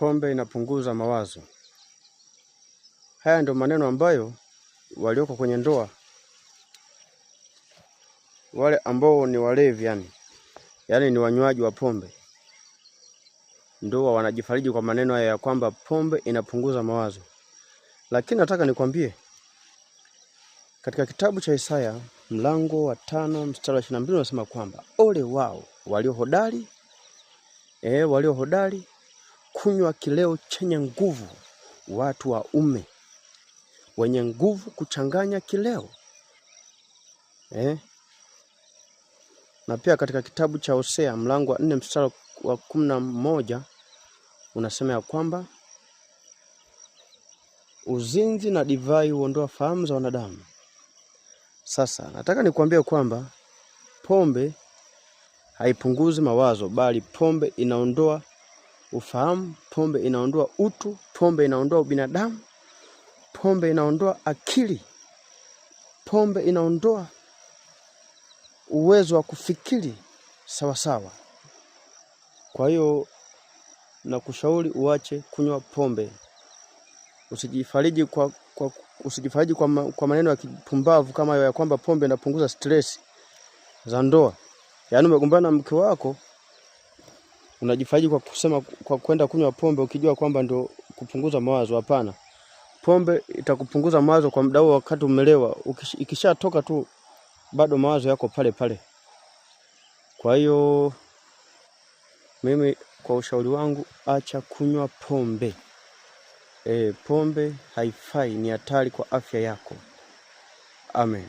pombe inapunguza mawazo. Haya ndio maneno ambayo walioko kwenye ndoa, wale ambao ni walevi yani ni wanywaji wa pombe, ndoa wanajifariji kwa maneno haya ya kwamba pombe inapunguza mawazo. Lakini nataka nikwambie, katika kitabu cha Isaya mlango wa 5 mstari wa 22 unasema kwamba ole wao walio hodari kunywa kileo chenye nguvu, watu waume wenye nguvu kuchanganya kileo. Na pia katika kitabu cha Hosea mlango wa 4 mstari wa 11 unasema ya kwamba uzinzi na divai huondoa fahamu za wanadamu. Sasa nataka nikwambie kwamba pombe haipunguzi mawazo, bali pombe inaondoa ufahamu, pombe inaondoa utu, pombe inaondoa ubinadamu, pombe inaondoa akili, pombe inaondoa uwezo wa kufikiri sawa sawa. Kwa hiyo nakushauri uache kunywa pombe. Usijifariji kwa maneno ya kipumbavu kama ya kwamba pombe inapunguza stress za ndoa. Yaani umegombana na mke wako, unajifariji kwa kusema kwa kwenda kunywa pombe ukijua kwamba ndio kupunguza mawazo. Hapana. Pombe itakupunguza mawazo kwa muda huo wakati umelewa. Ikishatoka tu bado mawazo yako pale pale. Kwa hiyo mimi kwa ushauri wangu, acha kunywa pombe. Pombe haifai, ni hatari kwa afya yako. Amen.